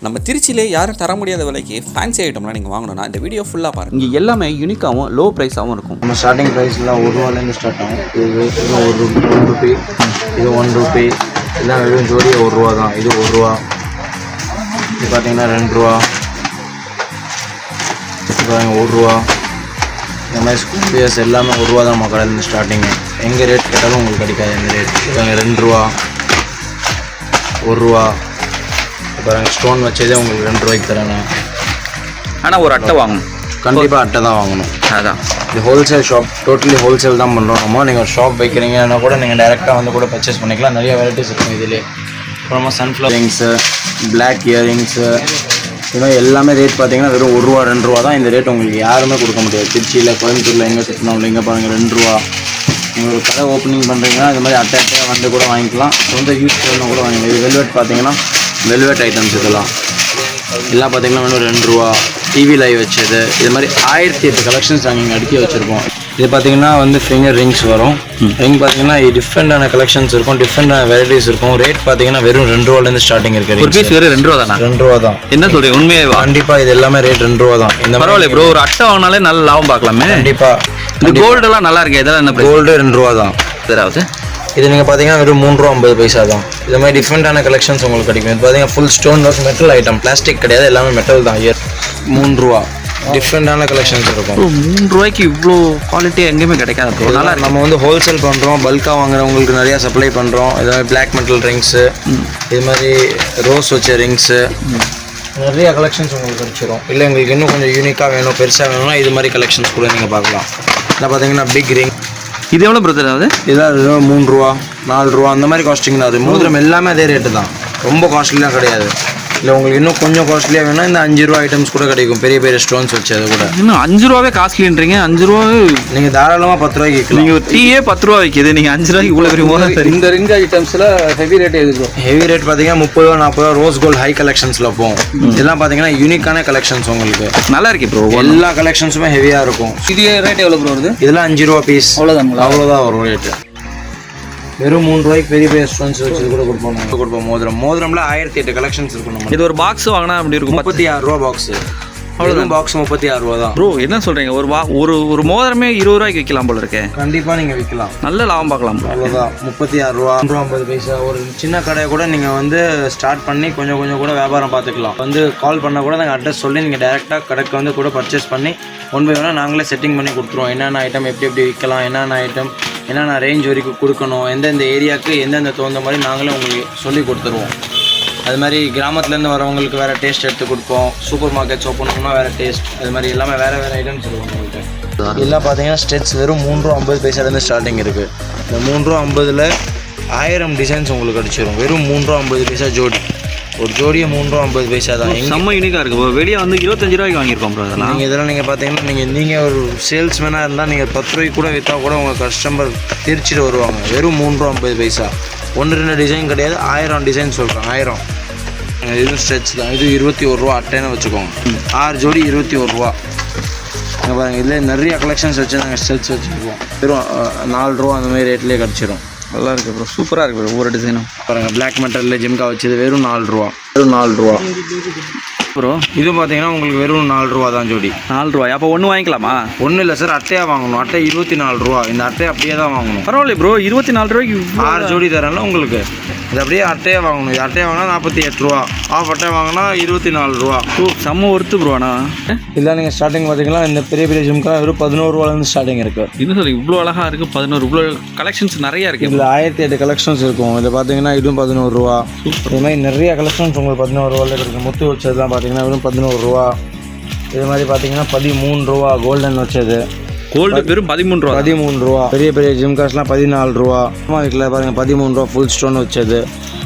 நம்ம திருச்சியிலே யாரும் தர முடியாத விலைக்கு ஃபேன்சி ஐட்டம்லாம் நீங்கள் வாங்கணும்னா இந்த வீடியோ ஃபுல்லாக பாருங்கள். இங்கே எல்லாமே யூனிக்காகவும் லோ ப்ரைஸாகவும் இருக்கும். நம்ம ஸ்டார்டிங் ப்ரைஸ்லாம் ₹1 ஸ்டார்ட் ஆகும். இது ₹1, இது ₹1, இதெல்லாம் வெறும் ஜோடி ₹1 தான். இது ₹1, இது பார்த்தீங்கன்னா ₹2, இது ₹1. இந்த மாதிரி ஸ்கூல்ஸ் எல்லாமே ₹1 தான் நம்ம கடையிலேருந்து ஸ்டார்டிங்கு. எங்கே ரேட் கேட்டாலும் உங்களுக்கு கிடைக்காது இந்த ரேட். இது ₹2, ₹1. பாருங்கள் ஸ்டோன் வச்சதே உங்களுக்கு ₹2 தரேன். ஆனால் ஒரு அட்டை வாங்கணும், கண்டிப்பாக அட்டை தான் வாங்கணும். அதான் இது ஹோல்சேல் ஷாப், டோட்டலி ஹோல்சேல் தான் பண்ணுறோம். நம்ம நீங்கள் ஒரு ஷாப் வைக்கிறீங்கன்னா கூட நீங்கள் டேரெக்டாக வந்து கூட பர்ச்சேஸ் பண்ணிக்கலாம். நிறைய வெரைட்டிஸ் இருக்கும் இதிலே. அப்புறமா சன்ஃப்ளவர் ரிங்ஸு, பிளாக் இயரிங்ஸு, இது மாதிரி எல்லாமே ரேட் பார்த்தீங்கன்னா வெறும் ₹1, ₹2 தான். இந்த ரேட் உங்களுக்கு யாருமே கொடுக்க முடியாது. திருச்சியில், கோயம்புத்தூரில் எங்கே சுற்றினாலும் இங்கே பாருங்கள் ₹2. நீங்கள் ஒரு கடை ஓப்பனிங் பண்ணுறீங்கன்னா இது மாதிரி அட்டையாக வந்து கூட வாங்கிக்கலாம். சொந்த யூஸ் பண்ணணும் கூட வாங்கிக்கலாம். இது வெல்வெட் பார்த்தீங்கன்னா வெல்வெட் ஐட்டம்ஸ் இதெல்லாம் எல்லாம் பார்த்தீங்கன்னா வெறும் ₹2. டிவி லைவ் வச்சது, இது மாதிரி 1008 கலெக்ஷன்ஸ் நாங்கள் இங்கே அடுக்கி வச்சுருக்கோம். இது பார்த்தீங்கன்னா வந்து ஃபிங்கர் ரிங்ஸ் வரும். ரிங் பார்த்தீங்கன்னா டிஃப்ரெண்டான கலெக்ஷன்ஸ் இருக்கும், டிஃப்ரெண்டான வெரைட்டிஸ் இருக்கும். ரேட் பார்த்தீங்கன்னா வெறும் ₹2 ஸ்டார்டிங் இருக்குது. ஒரு பீஸ் வெறும் ₹2 தானே? ₹2 தான். என்ன சொல்கிறீங்க, உண்மையாக? கண்டிப்பாக இது எல்லாமே ரேட் ₹2 தான். இந்த பரவாயில்ல ப்ரோ, ஒரு அட்டை வாங்கினாலே நல்ல லாபம் பார்க்கலாமே. கண்டிப்பாக. இந்த கோல்டெல்லாம் நல்லா இருக்கு. இதெல்லாம் என்ன கோல்டு ₹2 தான். ஏதாவது இது நீங்கள் பார்த்தீங்கன்னா வெறும் ₹3.50 தான். இது மாதிரி டிஃப்ரெண்டான கலெக்ஷன்ஸ் உங்களுக்கு கிடைக்கும். இது பார்த்தீங்கன்னா full stone work, metal item, plastic கிடையாது, எல்லாமே மெட்டல் தான். ₹3 டிஃப்ரெண்டான கலெக்ஷன்ஸ் இருக்கும். ₹3 இவ்வளோ குவாலிட்டியாக எங்கேயுமே கிடைக்காது ப்ரோ. நல்லா நம்ம வந்து ஹோல்சேல் பண்ணுறோம், பல்காக வாங்குறவங்களுக்கு நிறையா சப்ளை பண்ணுறோம். இது மாதிரி பிளாக் மெட்டல் ரிங்ஸு, இது மாதிரி ரோஸ் வச்ச ரிங்ஸு, நிறைய கலெக்ஷன்ஸ் உங்களுக்கு கிடைச்சிரும். இல்லை உங்களுக்கு இன்னும் கொஞ்சம் யூனிக்காக வேணும், பெருசாக வேணும்னா இது மாதிரி கலெக்ஷன்ஸ் கூட நீங்கள் பார்க்கலாம். இல்லை பார்த்தீங்கன்னா பிக் ரிங். இது எவ்வளோ பிரதர் ஆகுது? இதான் ₹3, ₹4 அந்த மாதிரி காஸ்டிங் தான். அது மோதிரம் எல்லாமே அதே ரேட்டு தான், ரொம்ப காஸ்ட்லிலாம் கிடையாது. இல்லை உங்களுக்கு இன்னும் கொஞ்சம் காஸ்ட்லியாக வேணும்னா இந்த ₹5 ஐட்டம்ஸ் கூட கிடைக்கும், பெரிய பெரிய ஸ்டோன்ஸ் வச்சு. அது கூட இன்னும் ₹5 காஸ்ட்லின்றீங்க. ₹5 நீங்கள் தாராளமாக ₹10 விற்கலாம். நீங்கள் டீயே ₹10 விற்கிது, நீங்கள் ₹5 இவ்வளோ பெரிய மோதிரம். இந்த ரிங் ஐட்டம்ஸில் ஹெவி ரேட் எதுக்கும்? ஹெவி ரேட் பார்த்தீங்கன்னா ₹30, ₹40 ரோஸ் கோல்டு ஹை கலெக்ஷன்ஸில் போகும். இதெல்லாம் பார்த்தீங்கன்னா யூனிக்கான கலெக்ஷன்ஸ் உங்களுக்கு. நல்லா இருக்கு ப்ரோ. எல்லா கலெக்ஷன்ஸுமே ஹெவியாக இருக்கும். இது ரேட் எவ்வளோ ப்ரோ வருது? இதெல்லாம் ₹5 பீஸ். அவ்வளோதான் வரும் ரேட்டு. வெறும் ₹3 பெரிய பெரிய ஸ்டோன்ஸ் வச்சு கூட கொடுப்போம். மோதிரம்ல 1008 கலெக்ஷன்ஸ் இருக்கும். நம்ம இது ஒரு பாக்ஸ் வாங்கினா அப்படி இருக்கும். ₹36 பாக்ஸ். அவ்வளோதான் பாக்ஸ் ₹36 தான். ப்ரோ என்ன சொல்றீங்க, ஒரு மோதிரமே ₹20 விற்கலாம் போல இருக்கே. கண்டிப்பாக நீங்கள் விற்கலாம், நல்ல லாபம் பார்க்கலாம் ப்ரோ. அவ்வளோதான் ₹36, ₹3.50. ஒரு சின்ன கடையை கூட நீங்கள் வந்து ஸ்டார்ட் பண்ணி கொஞ்சம் கொஞ்சம் கூட வியாபாரம் பார்த்துக்கலாம். வந்து கால் பண்ணால் கூட நாங்கள் அட்ரஸ் சொல்லி நீங்கள் டேரெக்டாக கடைக்கு வந்து கூட பர்ச்சேஸ் பண்ணி 1 by 1 நாங்களே செட்டிங் பண்ணி கொடுத்துருவோம். என்னென்ன ஐட்டம் எப்படி எப்படி விற்கலாம், என்னென்ன ஐட்டம் என்னென்ன ரேஞ்ச் வரைக்கும் கொடுக்கணும், எந்தெந்த ஏரியாவுக்கு எந்தெந்த தகுந்த மாதிரி நாங்களே உங்களுக்கு சொல்லி கொடுத்துருவோம். அது மாதிரி கிராமத்துலேருந்து வரவங்களுக்கு வேறு டேஸ்ட் எடுத்து கொடுப்போம். சூப்பர் மார்க்கெட்ஸ் ஓப்பன் பண்ணால் வேறு டேஸ்ட், அது மாதிரி எல்லாமே வேறு வேறு ஐட்டம்ஸ் இருக்கும் உங்கள்கிட்ட. எல்லாம் பார்த்தீங்கன்னா ஸ்டெட்ஸ் வெறும் ₹3.50 ஸ்டார்டிங் இருக்குது. இந்த ₹3.50 1000 டிசைன்ஸ் உங்களுக்கு கிடச்சிரும். வெறும் ₹3.50 ஜோடி. ஒரு ஜோடியை ₹3.50 தான். செம்ம யூனிக்காக இருக்குது. வெளியே வந்து ₹25 வாங்கியிருக்கோம் ப்ரோ. அதெல்லாம் நீங்கள் இதெல்லாம் நீங்கள் பார்த்தீங்கன்னா நீங்கள் ஒரு சேல்ஸ்மேனாக இருந்தால் நீங்கள் ₹10 கூட விற்றா கூட உங்கள் கஸ்டமர் திருச்சிட்டு வருவாங்க. வெறும் ₹3.50. 1-2 டிசைன் கிடையாது, 1000 டிசைன் சொல்கிறேன். 1000 இது ஸ்ட்ரெச் தான். இது ₹21 அட்டைன்னு வச்சுக்கோங்க. 6 ஜோடி ₹21. இங்கே பாருங்கள், இதில் நிறைய கலெக்ஷன்ஸ் வச்சு நாங்கள் ஸ்ட்ரெச் வச்சுருக்கோம். வெறும் ₹4 அந்த மாதிரி ரேட்லேயே கிடச்சிரும். நல்லா இருக்குது ப்ரோ, சூப்பராக இருக்குது ப்ரோ. ஒவ்வொரு டிசைனும் பாருங்கள், பிளாக் மெட்டலில் ஜிம்கா வச்சது வெறும் ₹4. வெறும் ₹4 ப்ரோ. இது பார்த்தீங்கன்னா உங்களுக்கு வெறும் ₹4 தான் ஜோடி. ₹4. அப்போ ஒன்று வாங்கிக்கலாமா? ஒன்றும் இல்லை சார், அட்டையாக வாங்கணும். அட்டை ₹24. இந்த அட்டையை அப்படியே தான் வாங்கணும். பரவாயில்ல ப்ரோ, ₹24 6 ஜோடி தரேன்ல உங்களுக்கு. இது அப்படியே அட்டையாக வாங்கணும். இது அட்டையை வாங்கினா ₹48. ஆஃப் அட்டை வாங்கினா ₹24. செம்ம ஒர்த்து ப்ரோ. ஆனால் இல்லை நீங்கள் ஸ்டார்டிங் பார்த்தீங்கன்னா இந்த பெரிய பெரிய ஜிம்கா வெறும் ₹11 ஸ்டார்டிங் இருக்குது. இன்னும் சொல்லி இவ்வளோ அழகாக இருக்குது. 11 இவ்வளோ கலெக்ஷன்ஸ் நிறையா இருக்குது. இதில் 1008 கலெக்ஷன்ஸ் இருக்கும். இதில் பார்த்தீங்கன்னா இதுவும் ₹11. இது மாதிரி நிறைய கலெக்ஷன்ஸ் உங்களுக்கு ₹11 இருக்குது. முத்து வச்சதுலாம் பார்த்தீங்கன்னா வெறும் ₹11. இது மாதிரி பார்த்தீங்கன்னா ₹13 கோல்டன் வச்சது. கோல்டு வெறும் ₹13. ₹13. பெரிய பெரிய ஜிம்காஸ்லாம் ₹14. அம்மா வீட்டில் பாருங்கள் ₹13 ஃபுல் ஸ்டோன் வச்சது.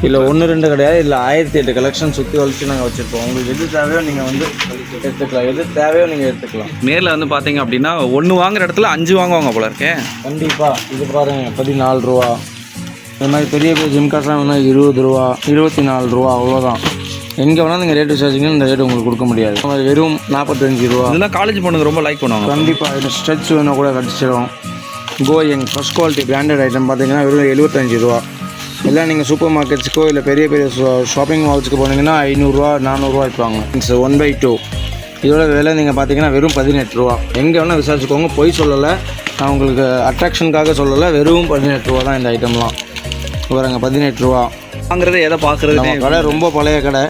இல்லை 1-2 கிடையாது, இல்லை 1008 கலெக்ஷன் சுற்றி வலிச்சு நாங்கள் வச்சுருப்போம். உங்களுக்கு எது தேவையோ நீங்கள் வந்து எடுத்துக்கலாம், எது தேவையோ நீங்கள் எடுத்துக்கலாம். நேரில் வந்து பார்த்தீங்க அப்படின்னா 1 வாங்குற இடத்துல 5 வாங்குவாங்க போல இருக்கேன். கண்டிப்பாக. இது பாருங்கள் ₹14. இது மாதிரி பெரிய பெரிய ஜிம்காஸ்லாம் வேணால் ₹20, ₹24. அவ்வளோதான். எங்கே வேணால் நீங்கள் ரேட்டு விசாரிச்சிங்கன்னா இந்த ரேட்டு உங்களுக்கு கொடுக்க முடியாது. வெறும் ₹45. இதெல்லாம் காலேஜ் பொண்ணுங்க ரொம்ப லைக் பண்ணுவாங்க. கண்டிப்பாக. இது ஸ்ட்ரெச் வேணால் கூட கிடச்சிடும். கோயங் ஃபஸ்ட் குவாலிட்டி பிராண்டட் ஐட்டம் பார்த்தீங்கன்னா வெறும் ₹75. இல்லை நீங்கள் சூப்பர் மார்க்கெட்ஸுக்கோ இல்லை பெரிய பெரிய ஷாப்பிங் மால்ஸுக்கு போனீங்கன்னா 500 400 விற்பாங்க. இட்ஸ் 1/2. இதோட விலை நீங்கள் பார்த்தீங்கன்னா வெறும் 18 ரூபா. எங்கே வேணால் விசாரிச்சுக்கோங்க, பொய் சொல்லலை, நான் உங்களுக்கு அட்ராக்ஷனுக்காக சொல்லலை, வெறும் 18 ரூபா தான் இந்த ஐட்டம்லாம். பாருங்க 18 ரூபா. வாங்குறது எதை பார்க்குறது? நம்ம கடை ரொம்ப பழைய கடை,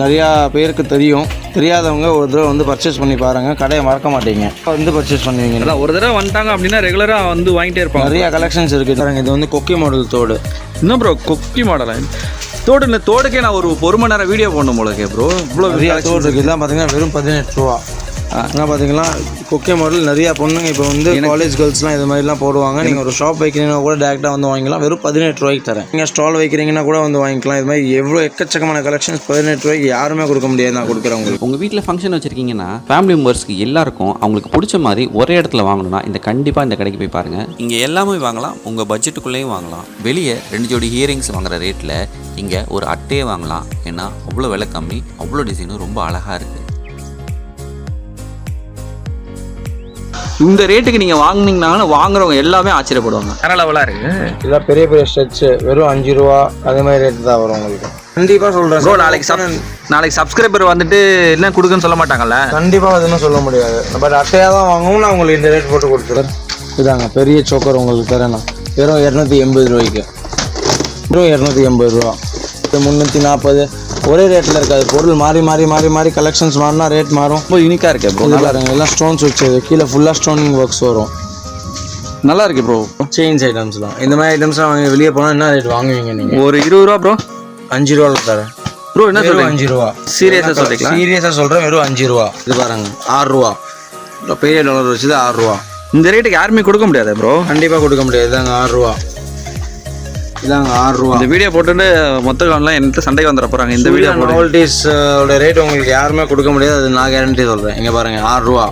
நிறையா பேருக்கு தெரியும். தெரியாதவங்க ஒரு தடவை வந்து பர்ச்சேஸ் பண்ணி பாருங்கள், கடையை மறக்க மாட்டீங்க, வந்து பர்ச்சேஸ் பண்ணுவீங்க. அதான் ஒரு தடவை வந்துட்டாங்க அப்படின்னா ரெகுலராக வந்து வாங்கிட்டே இருப்பாங்க. நிறையா கலெக்ஷன்ஸ் இருக்குது பாருங்க. இது வந்து கொக்கி மாடல் தோடு. இன்னும் ப்ரோ கொக்கி மாடலா? தோடு இந்த தோடுக்கே நான் ஒரு மணி நேரம் வீடியோ போடணும் போல ப்ரோ. இவ்வளோ நிறையா தோடு இருக்குது. இதெல்லாம் பார்த்தீங்கன்னா வெறும் 18 ரூபா. என்ன பார்த்தீங்கன்னா கொக்கே மாடல். நிறையா பொண்ணுங்க இப்போ வந்து காலேஜ் கேர்ள்ஸ்லாம் இது மாதிரிலாம் போடுவாங்க. நீங்கள் ஒரு ஷாப் வைக்கிறீங்கன்னா கூட டேரெக்டாக வந்து வாங்கிக்கலாம், வெறும் 18 ரூபாய்க்கு தரேன். நீங்கள் ஸ்டால் வைக்கிறீங்கன்னா கூட வந்து வாங்கிக்கலாம். இது மாதிரி எவ்வளோ எக்கச்சக்கமான கலெக்ஷன்ஸ் 18 ரூபாய்க்கு யாருமே கொடுக்க முடியாது, நான் கொடுக்குறேன் உங்களுக்கு. உங்கள் வீட்டில் ஃபங்க்ஷன் வச்சுருக்கீங்கன்னா ஃபேமிலி மெம்பர்ஸ்க்கு எல்லாருக்கும் அவங்களுக்கு பிடிச்ச மாதிரி ஒரே இடத்துல வாங்கணும்னா கண்டிப்பாக இந்த கடைக்கு போய் பாருங்கள். இங்கே எல்லாமே வாங்கலாம், உங்கள் பட்ஜெட்டுக்குள்ளேயும் வாங்கலாம். வெளியே 2 ஜோடி இயரிங்ஸ் வாங்குற ரேட்டில் இங்கே ஒரு அட்டையே வாங்கலாம். ஏன்னா அவ்வளோ விலை கம்மி, அவ்வளோ டிசைனும் ரொம்ப அழகாக இருக்குது. இந்த ரேட்டுக்கு நீங்கள் வாங்கினீங்கன்னா வாங்குறவங்க எல்லாமே ஆச்சரியப்படுவாங்க. வேற லெவலாக இருக்குது. இதெல்லாம் பெரிய பெரிய ஸ்ட்ரெச்சு வெறும் 5 ரூபா அதே மாதிரி ரேட்டு தான் வரும் உங்களுக்கு. கண்டிப்பாக சொல்கிறேன் ப்ரோ. நாளைக்கு சப்ஸ்கிரைபர் வந்துட்டு என்ன கொடுக்குன்னு சொல்ல மாட்டாங்கல்ல? கண்டிப்பாக அதுன்னு சொல்ல முடியாது. பட் அட்டையாக தான் வாங்குவோம், நான் உங்களுக்கு இந்த ரேட் போட்டு கொடுத்துறேன். இதாங்க பெரிய சோக்கர் உங்களுக்கு தரேன், வெறும் 280 ரூபாய்க்கு. வெறும் 280 ரூபா. 340 ஒரே ரேட்டில் இருக்காது. பொருள் மாறி மாறி மாறி மாறி கலெக்ஷன்ஸ் மாறினா ரேட் மாறும். ரொம்ப யூனிக்காக இருக்குது ப்ரோ. நல்லா இருங்க. எல்லாம் ஸ்டோன்ஸ் வச்சது, கீழே ஃபுல்லாக ஸ்டோனிங் ஒர்க்ஸ் வரும். நல்லா இருக்கு ப்ரோ. செயின்ஸ் ஐட்டம்ஸ்லாம் இந்த மாதிரி ஐட்டம்ஸ்லாம் வாங்கி வெளியே போனால் என்ன ரேட் வாங்குவீங்க நீங்கள்? ஒரு 20 ரூபா ப்ரோ. 5 ரூபாவில் தரேன் ப்ரோ. என்ன சொல்றீங்க? 5 ரூபா. சீரியஸாக சொல்றீங்களா? சீரியஸாக சொல்கிறேன், வெறும் 5 ரூபா. இது பாருங்க 6 ரூபா. பெரிய டாலர் வச்சுது 6 ரூபா. இந்த ரேட்டுக்கு யாருமே கொடுக்க முடியாது ப்ரோ. கண்டிப்பாக கொடுக்க முடியாது. இதாங்க 6 ரூபா. இதாங்க 6 ரூபா. இந்த வீடியோ போட்டுட்டு மொத்த காணலாம் எந்த சண்டைக்கு வந்துட போகிறாங்க. இந்த வீடியோ நோவல்டிஸோட ரேட் உங்களுக்கு யாருமே கொடுக்க முடியாது, அது நான் கேரண்டி சொல்கிறேன். இங்கே பாருங்கள் 6 ரூபா.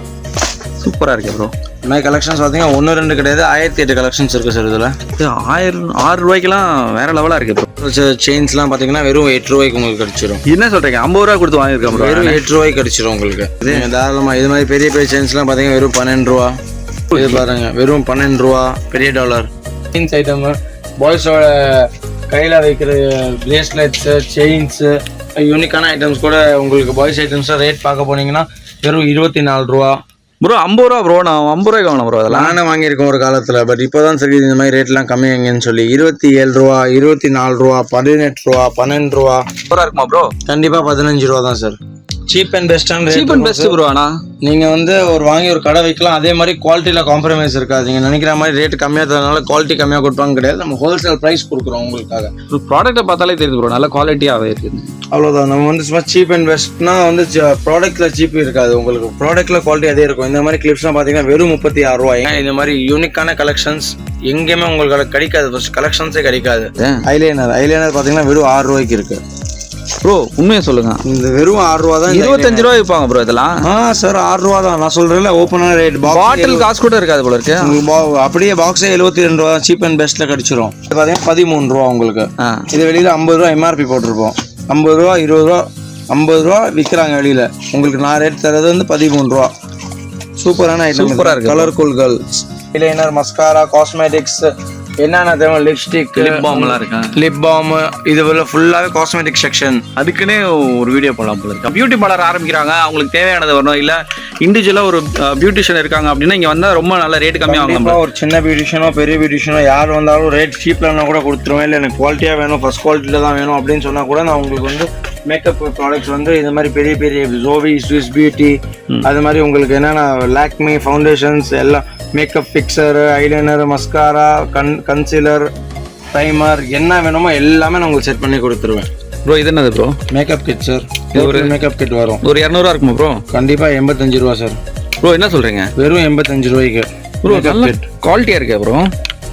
சூப்பராக இருக்கு ப்ரோ. இந்த மாதிரி கலெக்ஷன்ஸ் பார்த்தீங்கன்னா 1 2 கிடையாது, 1008 கலெக்ஷன்ஸ் இருக்குது சார். இதில் 6 ரூபாய்க்கெல்லாம் வேற லெவலாக இருக்குது ப்ரோ. செயின்ஸ்லாம் பார்த்தீங்கன்னா வெறும் 8 ரூபாய்க்கு உங்களுக்கு கிடச்சிரும். என்ன சொல்கிறீங்க? 50 ரூபா கொடுத்து வாங்கியிருக்கேன் ப்ரோ. வெறும் 8 ரூபாய்க்கு கிடச்சிரும் உங்களுக்கு. நீங்கள் தாராளமாக இது மாதிரி பெரிய பெரிய செயின்ஸ்லாம் பார்த்தீங்கன்னா வெறும் 12 ரூபா. இது பாருங்கள் வெறும் 12 ரூபா. பெரிய டாலர் செயின்ஸ் ஐட்டம், பாய்ஸோட கையில் வைக்கிற பிரேஸ்லெட்ஸு, செயின்ஸு, யூனிக்கான ஐட்டம்ஸ் கூட உங்களுக்கு பாய்ஸ் ஐட்டம்ஸாக ரேட் பார்க்க போனீங்கன்னா வெறும் 24 ரூபா. ப்ரோ 50 ரூபா ப்ரோ. நான் 50 ரூபாய்க்கு வாங்கணும் ப்ரோ. அதெல்லாம் நானே வாங்கியிருக்கேன் ஒரு காலத்தில். பட் இப்போ தான் சரி இந்த மாதிரி ரேட்லாம் கம்மியாங்கன்னு சொல்லி 27 ரூபா, 24 ரூபா, 18 ரூபா, 12 ரூபா. சூப்பராக இருக்குமா ப்ரோ? கண்டிப்பாக 15 ரூபா தான் சார். சீப் அண்ட் பெஸ்ட்டான சீப் அண்ட் பெஸ்ட் ப்ரோ. ஆனால் நீங்கள் வந்து வாங்கி ஒரு கடை வைக்கலாம், அதே மாதிரி குவாலிட்டியில் காம்ப்ரமைஸ் இருக்காது. நீங்கள் நினைக்கிற மாதிரி ரேட் கம்மியாக தரனால குவாலிட்டி கம்மியாக கொடுப்பாங்க கிடையாது. நம்ம ஹோல்சேல் ப்ரைஸ் கொடுக்குறோம் உங்களுக்காக. ப்ராடக்ட்டை பார்த்தாலே தெரியுது ப்ரோ, நல்ல குவாலிட்டியாகவே இருக்குது. அவ்வளோதான். நம்ம வந்து சும்மா சீப் அண்ட் பெஸ்ட்னா வந்து ப்ராடக்ட்டில் சீப் இருக்காது, உங்களுக்கு ப்ராடக்ட்டில் குவாலிட்டி அதே இருக்கும். இந்த மாதிரி கிளிப்ஸ்லாம் பார்த்தீங்கன்னா வெறும் 36 ரூபாய். இந்த மாதிரி யூனிக்கான கலெக்ஷன்ஸ் எங்கேயுமே உங்களுக்கு கிடைக்காது, ஃபர்ஸ்ட் கலெக்ஷன்ஸே கிடைக்காது. ஐலைனர் பார்த்தீங்கன்னா வெறும் 6 ரூபாய்க்கு இருக்குது ப்ரோ. உண்மையை சொல்லுங்க, இந்த வெறும் 6 ரூபா தான். 25 ரூபா விற்பாங்க ப்ரோ இதெல்லாம். சார் 6 ரூபா தான் நான் சொல்கிறேன்ல. ஓப்பனான ரேட். பாட்டில் காசு கூட இருக்காது போல இருக்கு. அப்படியே பாக்ஸே 72 ரூபா சீப் அண்ட் பெஸ்ட்டில் கிடச்சிரும். இது பார்த்தீங்கன்னா 13 ரூபா உங்களுக்கு. இது வெளியில் 50 ரூபா எம்ஆர்பி போட்டிருப்போம். 50 ரூபா 20 ரூபா 50 ரூபா விற்கிறாங்க வெளியில். உங்களுக்கு நான் ரேட் தரது வந்து 13 ரூபா. சூப்பரான ஐட்டம். சூப்பராக இருக்குது. Colourful girls, eyeliner, mascara, cosmetics, என்னென்ன தேவை, லிப்ஸ்டிக், லிப் பாம்லாம் இருக்கா, லிப் பாம், இது ஃபுல்லாகவே காஸ்மெட்டிக் செக்ஷன். அதுக்குன்னே ஒரு வீடியோ போடலாம் போல இருக்கு. பியூட்டி பார்லர் ஆரம்பிக்கிறாங்க, அவங்களுக்கு தேவையானது வரணும். இல்லை இண்டிவிஜுவலாக ஒரு பியூட்டிஷியன் இருக்காங்க அப்படின்னா இங்கே வந்தால் ரொம்ப நல்ல ரேட் கம்மியாக வாங்கலாம். ஒரு சின்ன பியூட்டிஷியனோ பெரிய பியூட்டிஷியனோ யார் வந்தாலும் ரேட் சீப்லன்னா கூட கொடுத்துருவேன். இல்லை எனக்கு குவாலிட்டியாக வேணும், ஃபர்ஸ்ட் குவாலிட்டியில் தான் வேணும் அப்படின்னு சொன்னால் கூட நான் உங்களுக்கு வந்து மேக்கப் ப்ராடக்ட்ஸ் வந்து இந்த மாதிரி பெரிய பெரிய ஜோவி, ஸ்விஸ் பியூட்டி, அது மாதிரி உங்களுக்கு என்னென்ன லாக்மி ஃபவுண்டேஷன்ஸ் எல்லாம், makeup fixture, eyeliner, mascara, concealer, primer, என்ன வேணுமோ எல்லாமே நான் உங்களுக்கு செட் பண்ணி கொடுத்துருவேன். ப்ரோ இது என்னது ப்ரோ? Makeup kit sir. ஒரு மேக்கப் கிட் வரும். ஒரு 200 ரூபா இருக்குமா ப்ரோ? கண்டிப்பாக 85 ரூபா சார். ப்ரோ என்ன சொல்கிறீங்க? வெறும் 85 ரூபாய்க்கு ப்ரோ. குவாலிட்டியாக இருக்கா ப்ரோ?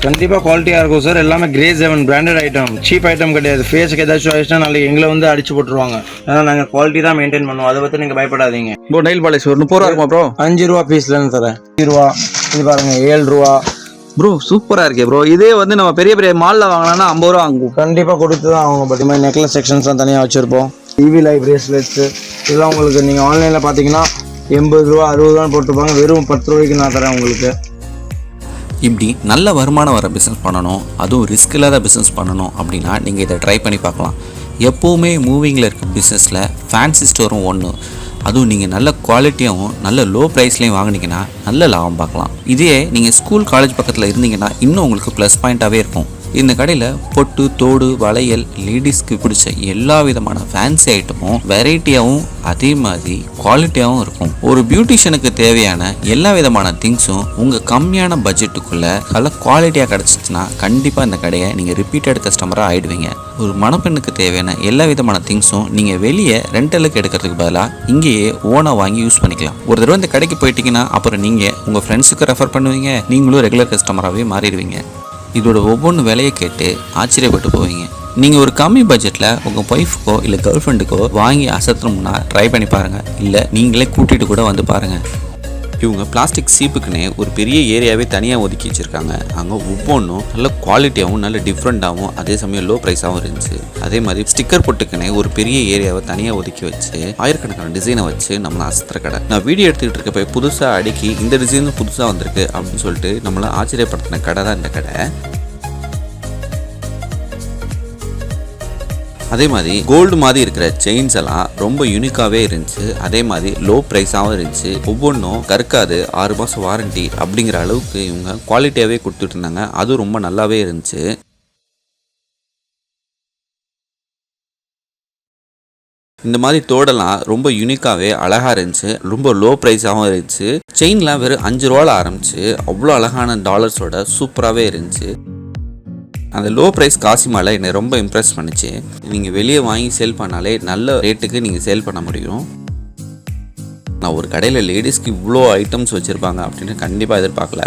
கண்டிப்பாக குவாலிட்டியாக இருக்கும் சார். எல்லாமே grace 7 branded item, cheap item கிடையாது. ஃபேஸுக்கு ஏதாச்சும் ஆயிடுச்சுன்னா நாளைக்கு எங்களை வந்து அடிச்சு போட்டுருவாங்க. ஏன்னா நாங்கள் குவாலிட்டி தான் மெயின்டைன் பண்ணுவோம், அதை பற்றி நீங்கள் பயப்படாதீங்க. ப்ரோ நெயில் பாலிஷ் ஒரு 30 ரூபா இருக்குமா ப்ரோ? 5 ரூபா பீஸ்லன்னு தரேன். 5 ரூபா. இது பாருங்க 7 ரூபா. ப்ரோ சூப்பராக இருக்கே ப்ரோ. இதே வந்து நம்ம பெரிய பெரிய மாலில் வாங்கினா 50 ரூபா வாங்குவோம். கண்டிப்பாக கொடுத்து தான் அவங்க. பட் மாதிரி நெக்லஸ் செக்ஷன்ஸ்லாம் தனியாக வச்சுருப்போம். டிவி லைவ் பிரேஸ்லெட்ஸு இதெல்லாம் உங்களுக்கு நீங்கள் ஆன்லைனில் பார்த்தீங்கன்னா 80 ரூபா 60 ரூபான்னு போட்டுருப்பாங்க. வெறும் 10 ரூபாய்க்கு நான் தரேன் உங்களுக்கு. இப்படி நல்ல வருமானம் வர பிஸ்னஸ் பண்ணணும், அதுவும் ரிஸ்க் இல்லாத பிஸ்னஸ் பண்ணணும் அப்படின்னா நீங்கள் இதை ட்ரை பண்ணி பார்க்கலாம். எப்போவுமே மூவிங்கில் இருக்க பிஸ்னஸில் ஃபேன்சி ஸ்டோரும் ஒன்று. அதுவும் நீங்கள் நல்ல குவாலிட்டியாகவும் நல்ல லோ ப்ரைஸ்லேயும் வாங்கினீங்கன்னா நல்ல லாபம் பார்க்கலாம். இதே நீங்கள் ஸ்கூல் காலேஜ் பக்கத்தில் இருந்தீங்கன்னா இன்னும் உங்களுக்கு ப்ளஸ் பாயிண்ட்டாகவே இருக்கும். இந்த கடையில் பொட்டு, தோடு, வளையல், லேடிஸ்க்கு பிடிச்ச எல்லா விதமான ஃபேன்சி ஐட்டமும் வெரைட்டியாகவும் அதே மாதிரி குவாலிட்டியாகவும் இருக்கும். ஒரு பியூட்டிஷியனுக்கு தேவையான எல்லா விதமான திங்ஸும் உங்கள் கம்மியான பட்ஜெட்டுக்குள்ளே நல்ல குவாலிட்டியாக கிடச்சிச்சுன்னா கண்டிப்பாக இந்த கடையை நீங்கள் ரிப்பீட்டட் கஸ்டமராக ஆகிடுவீங்க. ஒரு மணப்பெண்ணுக்கு தேவையான எல்லா விதமான திங்ஸும் நீங்கள் வெளியே ரெண்டலுக்கு எடுக்கிறதுக்கு பதிலாக இங்கேயே ஓனாக வாங்கி யூஸ் பண்ணிக்கலாம். ஒரு தடவை இந்த கடைக்கு போயிட்டீங்கன்னா அப்புறம் நீங்கள் உங்கள் ஃப்ரெண்ட்ஸுக்கு ரெஃபர் பண்ணுவீங்க, நீங்களும் ரெகுலர் கஸ்டமராகவே மாறிடுவீங்க. இதோட ஒவ்வொன்று விலையை கேட்டு ஆச்சரியப்பட்டு போவீங்க. நீங்கள் ஒரு கம்மி பட்ஜெட்டில் உங்கள் ஒய்ஃபுக்கோ இல்லை கேர்ள் ஃப்ரெண்டுக்கோ வாங்கி அசத்தணும்னா ட்ரை பண்ணி பாருங்கள். இல்லை நீங்களே கூட்டிகிட்டு கூட வந்து பாருங்கள். இவங்க பிளாஸ்டிக் சீப்புக்குன்னே ஒரு பெரிய ஏரியாவே தனியாக ஒதுக்கி வச்சுருக்காங்க. அங்கே ஒவ்வொன்றும் நல்ல குவாலிட்டியாகவும் நல்ல டிஃப்ரெண்ட்டாகவும் அதே சமயம் லோ ப்ரைஸாகவும் இருந்துச்சு. அதே மாதிரி ஸ்டிக்கர் போட்டுக்குன்னே ஒரு பெரிய ஏரியாவை தனியாக ஒதுக்கி வச்சு ஆயிரக்கணக்கான டிசைனை வச்சு நம்மளை அசத்துற கடை. நான் வீடியோ எடுத்துக்கிட்டு இருக்கப்போ புதுசாக அடுக்கி இந்த டிசைனும் புதுசாக வந்திருக்கு அப்படின்னு சொல்லிட்டு நம்மளை ஆச்சரியப்படுத்தின கடை தான் இந்த கடை. அதே மாதிரி கோல்டு மாதிரி இருக்கிற செயின்ஸ் எல்லாம் ரொம்ப யூனிக்காகவே இருந்துச்சு. அதே மாதிரி லோ ப்ரைஸாகவும் இருந்துச்சு. ஒவ்வொன்றும் கற்காது, 6 மாதம் வாரண்டி அப்படிங்கிற அளவுக்கு இவங்க குவாலிட்டியாகவே கொடுத்துட்டு இருந்தாங்க. அதுவும் ரொம்ப நல்லாவே இருந்துச்சு. இந்த மாதிரி தோடெல்லாம் ரொம்ப யூனிக்காகவே அழகாக இருந்துச்சு. ரொம்ப லோ ப்ரைஸாகவும் இருந்துச்சு. செயின்லாம் வெறும் 5 ரூபாவில் ஆரம்பிச்சு அவ்வளோ அழகான டாலர்ஸோட சூப்பராகவே இருந்துச்சு. அந்த லோ ப்ரைஸ் காசி மாலை என்னை ரொம்ப இம்ப்ரெஸ் பண்ணிச்சு. நீங்கள் வெளியே வாங்கி சேல் பண்ணாலே நல்ல ரேட்டுக்கு நீங்கள் சேல் பண்ண முடியும். நான் ஒரு கடையில் லேடிஸ்க்கு இவ்வளோ ஐட்டம்ஸ் வச்சுருப்பாங்க அப்படின்னு கண்டிப்பாக எதிர்பார்க்கல.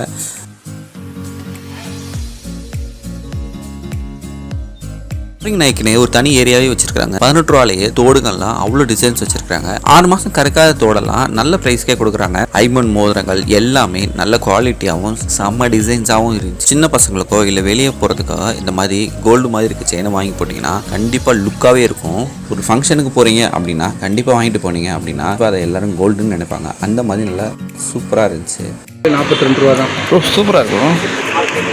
நைக்குனே ஒரு தனி ஏரியாவே வச்சிருக்காங்க. 18 ரூபாலேயே தோடுகள்லாம் அவ்வளோ டிசைன்ஸ் வச்சிருக்காங்க. 6 மாதம் கறக்காத தோடெல்லாம் நல்ல ப்ரைஸ்க்கே கொடுக்குறாங்க. ஐமண்ட் மோதிரங்கள் எல்லாமே நல்ல குவாலிட்டியாகவும் செம்ம டிசைன்ஸாகவும் இருந்துச்சு. சின்ன பசங்களுக்கோ இல்லை வெளியே போகிறதுக்கோ இந்த மாதிரி கோல்டு மாதிரி இருக்க செயினை வாங்கி போட்டிங்கன்னா கண்டிப்பாக லுக்காகவே இருக்கும். ஒரு ஃபங்க்ஷனுக்கு போகிறீங்க அப்படின்னா கண்டிப்பாக வாங்கிட்டு போனீங்க அப்படின்னா அதை எல்லாரும் கோல்டுன்னு நினைப்பாங்க. அந்த மாதிரி நல்லா சூப்பராக இருந்துச்சு. 42 ரூபா தான். சூப்பராக இருக்கும்.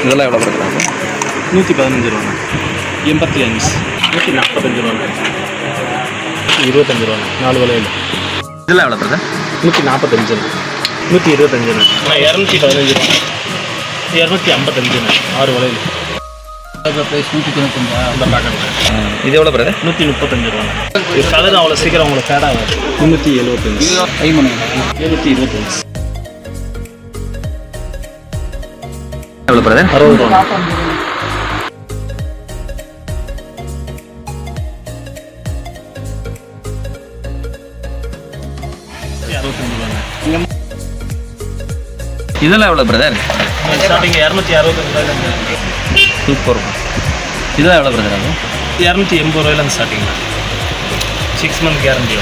இதெல்லாம் எவ்வளோ கொடுக்குறாங்க? 115 ரூபா, 85, 145 ரூபா, 25 ரூபா, 4 வளையல். இதெல்லாம் எவ்வளோ பிரதர்? 145, 125, 215 ரூபா, 255, 6 வளையல். ப்ரைஸ் 195. இது எவ்வளோ பிரதர்? 135 ரூபா. இது கலர் அவ்வளோ சீக்கிரம் உங்களுக்கு ஃபேட் ஆகாது. 375, 725. எவ்வளோ பிரதர்? 60 ரூபா. இதெல்லாம் எவ்வளோ பிரதர்? ஸ்டார்டிங் 265 ரூபாயிலேருந்து. சூப்பர். இதெல்லாம் எவ்வளோ பிரதர் ஆகும்? 280 ரூபாயிலேருந்து ஸ்டார்டிங். 6 month guarantee.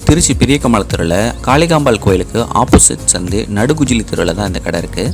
திருச்சி பெரிய கமல தெருவில் காளிகாம்பாள் கோயிலுக்கு ஆப்போசிட் சந்து நடுகுஜிலி தெருவில் தான் இந்த கடை இருக்குது.